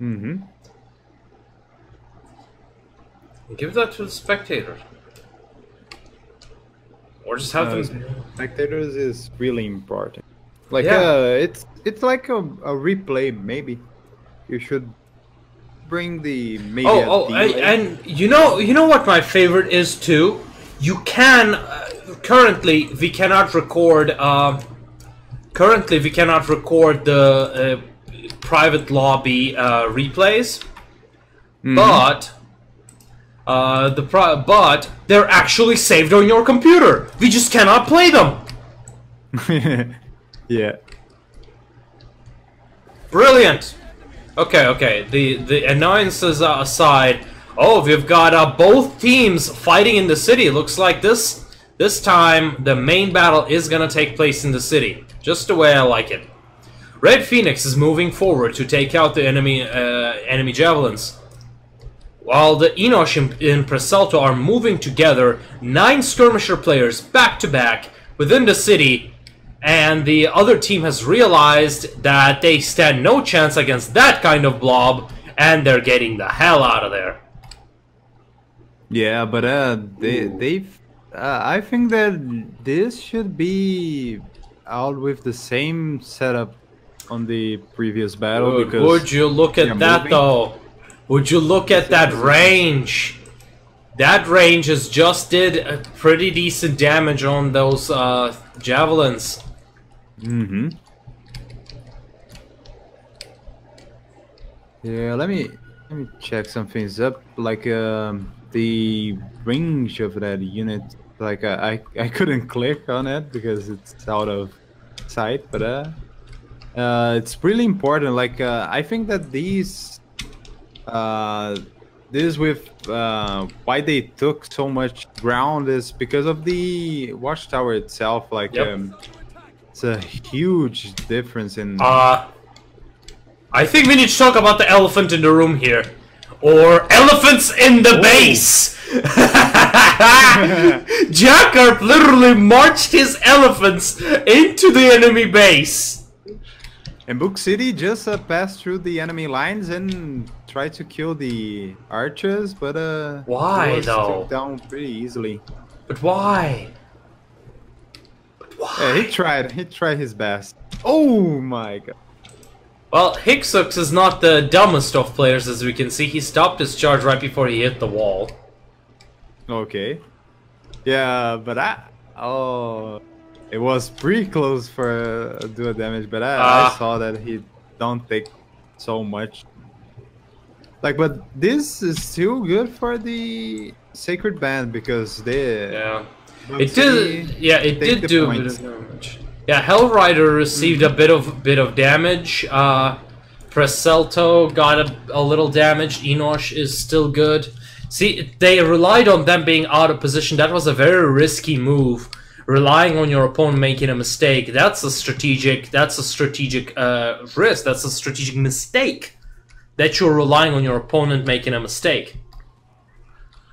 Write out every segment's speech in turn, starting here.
Mm-hmm. Give that to the spectators. Or just have them... Spectators is really important. Like, Yeah. it's like a replay, maybe. You should bring the, maybe a delay. And you know what my favorite is too? You can... currently, we cannot record... currently, we cannot record the private lobby replays. But... but they're actually saved on your computer. We just cannot play them. Yeah. Brilliant. Okay. The annoyances aside. Oh, we've got both teams fighting in the city. Looks like this time the main battle is gonna take place in the city, just the way I like it. Red Phoenix is moving forward to take out the enemy javelins. While the Enosh and Preselto are moving together, 9 skirmisher players back to back within the city, and the other team has realized that they stand no chance against that kind of blob, and they're getting the hell out of there. Yeah, but I think that this should be out with the same setup on the previous battle. Because would you look at that though? Would you look at that range? That range has just did a pretty decent damage on those javelins. Mm-hmm. Yeah, let me check some things up. Like the range of that unit. Like I couldn't click on it because it's out of sight. But it's really important. Like I think that these. This with why they took so much ground is because of the watchtower itself. Like it's a huge difference in. I think we need to talk about the elephant in the room here, or elephants in the base. Jackarp literally marched his elephants into the enemy base. And Book City just passed through the enemy lines and tried to kill the archers, but why was though? took down pretty easily. But why? Yeah, he tried his best. Oh my god. Well, Hicksux is not the dumbest of players, as we can see. He stopped his charge right before he hit the wall. Okay. Yeah, but it was pretty close for dual damage, but I saw that he don't take so much. Like, but this is still good for the Sacred Band because they... Yeah. It did do a bit of damage. Yeah, Hellrider received a bit of damage. Preselto got a little damage. Enosh is still good. See, they relied on them being out of position. That was a very risky move. Relying on your opponent making a mistake. That's a strategic risk. That's a strategic mistake. That you're relying on your opponent making a mistake.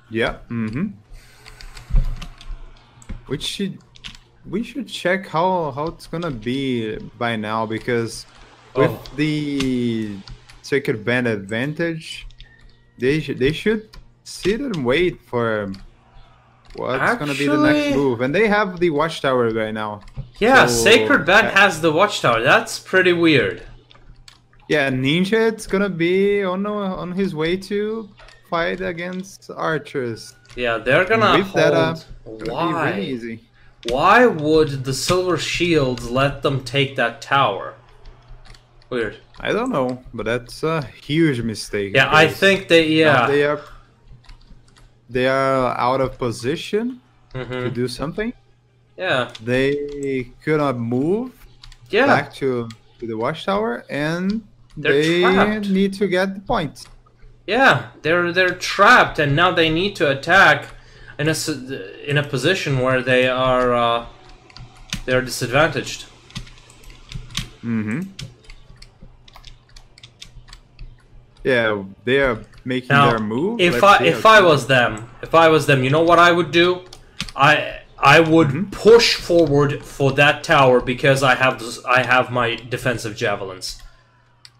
Yeah. Mm-hmm. We should check how it's gonna be by now, because with the Sacred Band advantage, they should sit and wait for what's gonna be the next move, and they have the Watchtower right now. Yeah, so, Sacred Band has the Watchtower. That's pretty weird. Yeah, Ninja, it's gonna be on his way to fight against archers. Yeah, they're gonna with hold. That Why? Really easy. Why would the Silver Shields let them take that tower? Weird. I don't know, but that's a huge mistake. Yeah, I think they. Yeah. They are out of position to do something. Yeah. They cannot move back to the Watchtower, and they trapped. need to get the points. Yeah, they're trapped, and now they need to attack in a position where they are disadvantaged. Mm-hmm. Yeah, they are making their move. If I was them, you know what I would do? I would push forward for that tower because I have my defensive javelins.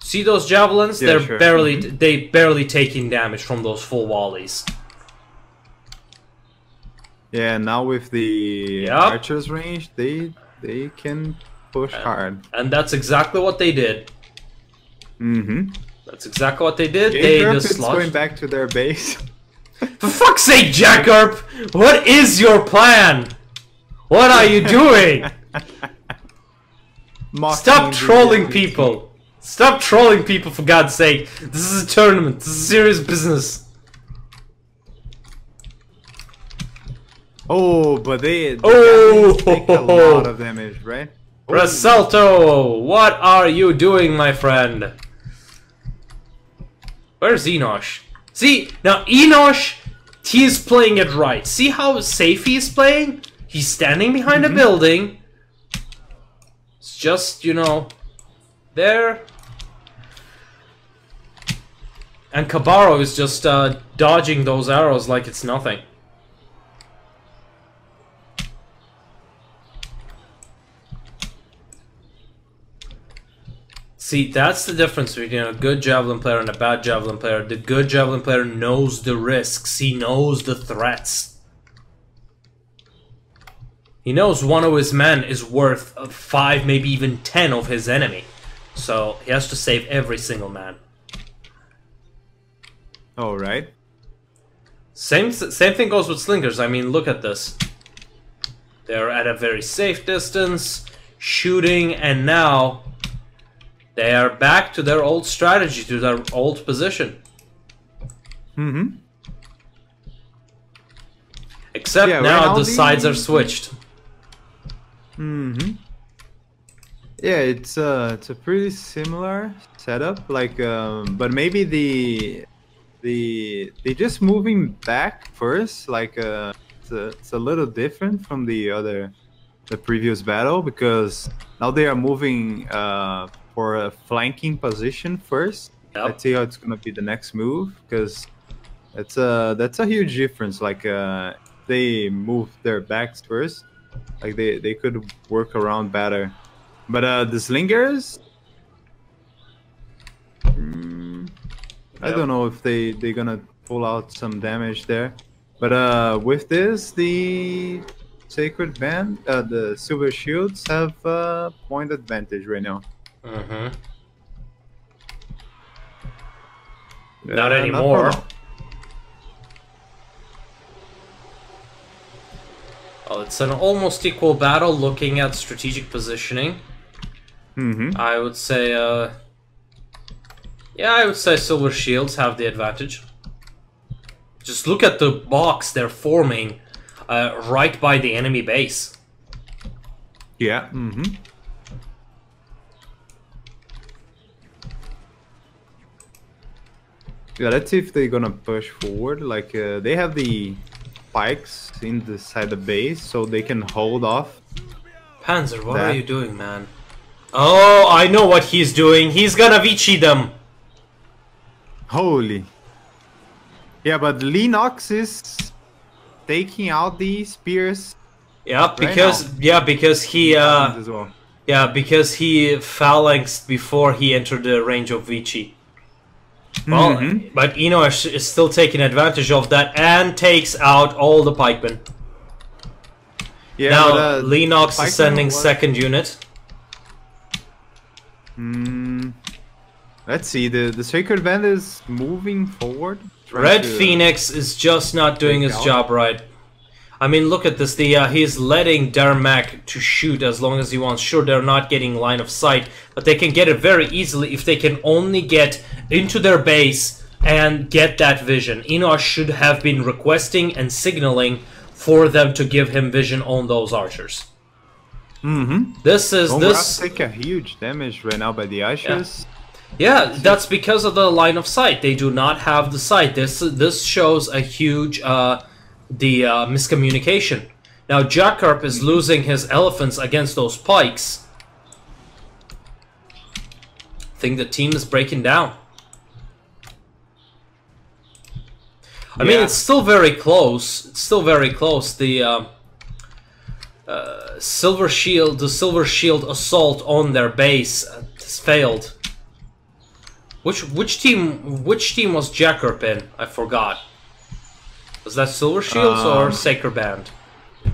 See those javelins? Yeah, They're sure. they barely taking damage from those full volleys. Yeah, now with the archers range, they can push hard. And that's exactly what they did. That's exactly what they did. They just going back to their base. For fuck's sake, Jackarp! What is your plan? What are you doing? Stop trolling people! Stop trolling people, for God's sake! This is a tournament. This is serious business. Oh, but they take a lot of damage, right? Rasalto, what are you doing, my friend? Where's Enosh? See, now Enosh, he's playing it right. See how safe he's playing? He's standing behind a building. It's just, you know, there. And Cabarro is just dodging those arrows like it's nothing. See, that's the difference between a good javelin player and a bad javelin player. The good javelin player knows the risks. He knows the threats. He knows one of his men is worth 5, maybe even 10 of his enemy. So he has to save every single man. Oh, right. Same thing goes with slingers. I mean, look at this. They're at a very safe distance, shooting, and now they are back to their old strategy, to their old position. Except now the sides are switched. Yeah, it's a pretty similar setup. Like, but maybe they just moving back first. Like, it's a little different from the previous battle, because now they are moving for a flanking position first. Let's see how it's gonna be the next move, because that's a huge difference. Like, they move their backs first, like they could work around better. But the slingers, I don't know if they're gonna pull out some damage there. But with this, the Sacred Band, the Silver Shields have point advantage right now. Not anymore. Well, it's an almost equal battle looking at strategic positioning. I would say, yeah, I would say Silver Shields have the advantage. Just look at the box they're forming right by the enemy base. Yeah. Yeah, let's see if they're gonna push forward. Like, they have the spikes inside the base, so they can hold off. Panzer, what are you doing, man? Oh, I know what he's doing. He's gonna Vici them. Holy. Yeah, but Lennox is taking out the spears. Yeah, because he as well. yeah, because he phalanxed before he entered the range of Vici. Well, but Enosh is still taking advantage of that and takes out all the pikemen. Yeah, now Lennox is sending second unit. Let's see, the Sacred Band is moving forward. Red Phoenix is just not doing his job right. I mean, look at this. He's letting Dermak to shoot as long as he wants. Sure, they're not getting line of sight, but they can get it very easily if they can only get into their base and get that vision. Enosh should have been requesting and signaling for them to give him vision on those archers. This take a huge damage right now by the archers. Yeah, that's because of the line of sight. They do not have the sight. This shows a huge miscommunication. Now Jackarp is losing his elephants against those pikes. I think the team is breaking down. I mean, it's still very close. It's still very close. The Silver Shield assault on their base has failed. Which team was Jackarp in? I forgot. Was that Silver Shields or Sacred Band?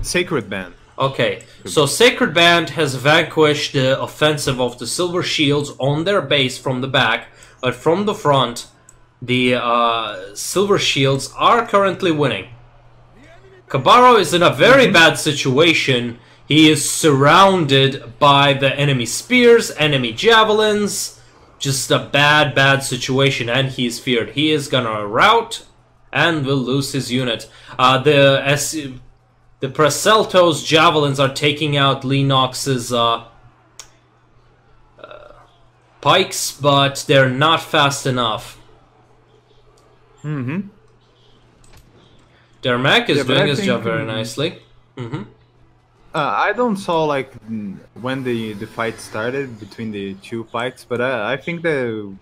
Sacred Band. Okay, so Sacred Band has vanquished the offensive of the Silver Shields on their base from the back, but from the front, the Silver Shields are currently winning. Kabaro is in a very bad situation. He is surrounded by the enemy spears, enemy javelins. Just a bad situation, and he is feared. He is gonna rout and will lose his unit. The Preselto's javelins are taking out Leenox's pikes, but they're not fast enough. Dermak is doing his job very nicely. I don't saw like when the fight started between the two pikes, but I think the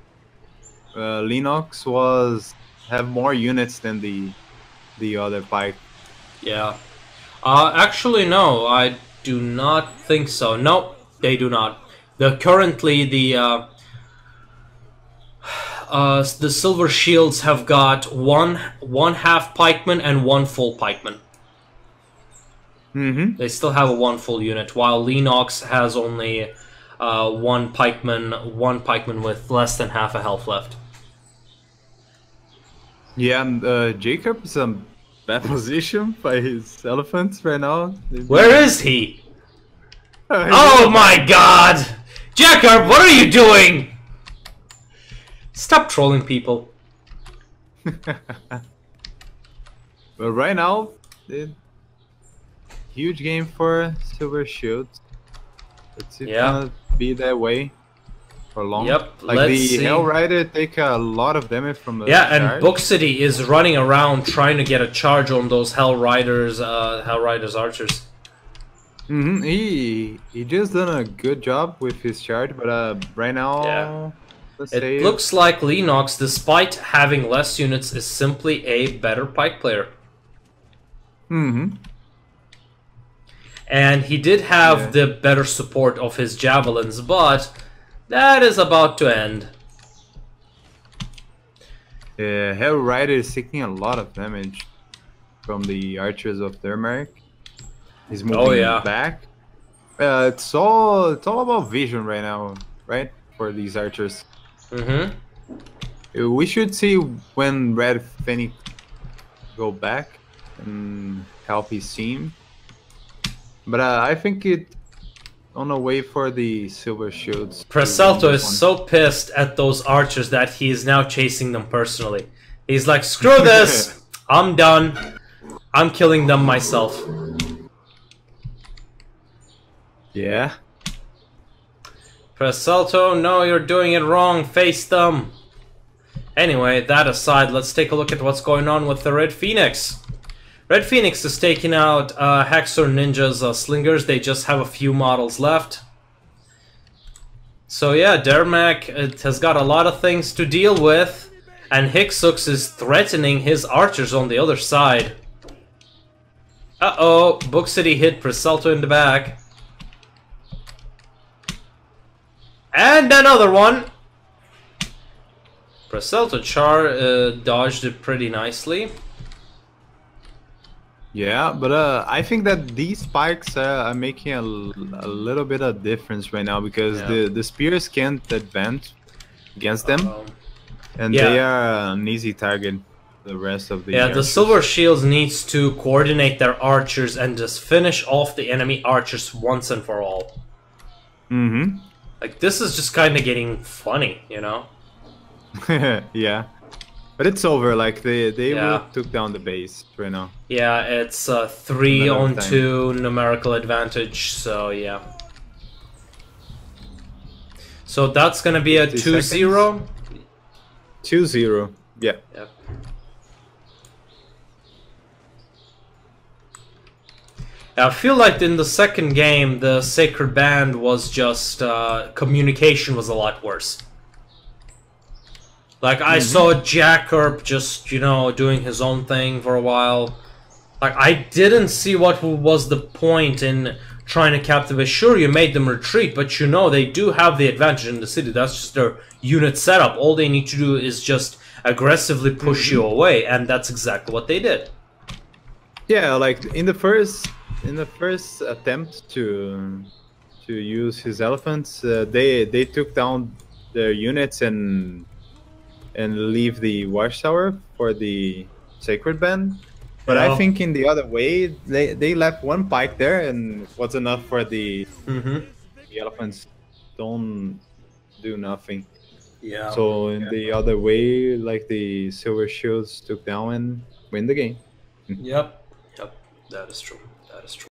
Leenox have more units than the other pike. Yeah. Actually, no, I do not think so. No, they do not. Currently the Silver Shields have got one half pikeman and one full pikeman. They still have a one full unit, while Leenox has only one pikeman with less than half a health left. Yeah, and Jacob is in bad position by his elephants right now. Where is he? Oh my god! Jacob, what are you doing? Stop trolling people. Well, right now, huge game for Silver Shields. It's gonna be that way for long. Yep, like let's see. Hell Rider take a lot of damage from the charge. And Book City is running around trying to get a charge on those Hell Riders archers. He just done a good job with his charge, but right now, it looks like Leenox, despite having less units, is simply a better pike player. And he did have the better support of his javelins, but that is about to end. Yeah, Hell Rider is taking a lot of damage from the archers of Dermak. He's moving back. It's all about vision right now, right? For these archers. We should see when Red Phoenix go back and help his team. But I think it on a way for the Silver Shields. Preselto is so pissed at those archers that he is now chasing them personally. He's like, screw this! I'm done. I'm killing them myself. Yeah. Preselto, no, you're doing it wrong. Face them. Anyway, that aside, let's take a look at what's going on with the Red Phoenix. Red Phoenix is taking out Hexor Ninja's slingers. They just have a few models left. So yeah, Dermak has got a lot of things to deal with. And Hixux is threatening his archers on the other side. Uh-oh, Book City hit Preselto in the back. And another one! Preselto Char dodged it pretty nicely. Yeah, but I think that these spikes are making a little bit of difference right now because the spears can't advance against them, and they are an easy target. The rest of the the Silver Shields needs to coordinate their archers and just finish off the enemy archers once and for all. Like this is just kind of getting funny, you know? Yeah. But it's over, like they took down the base right now. Yeah, it's 3-on-2 numerical advantage, so yeah. So that's gonna be a 2-0? 2-0, yeah. Yep. I feel like in the second game, the Sacred Band was just, communication was a lot worse. Like, I saw Jackarp just, you know, doing his own thing for a while. Like, I didn't see what was the point in trying to captivate. Sure, you made them retreat, but you know they do have the advantage in the city. That's just their unit setup. All they need to do is just aggressively push you away, and that's exactly what they did. Yeah, like in the first attempt to use his elephants, they took down their units and leave the watchtower for the sacred band. But I think in the other way, they left one pike there and was enough for the elephants. Don't do nothing. Yeah. So in the other way, like the silver shields took down and win the game. Yep. That is true. That is true.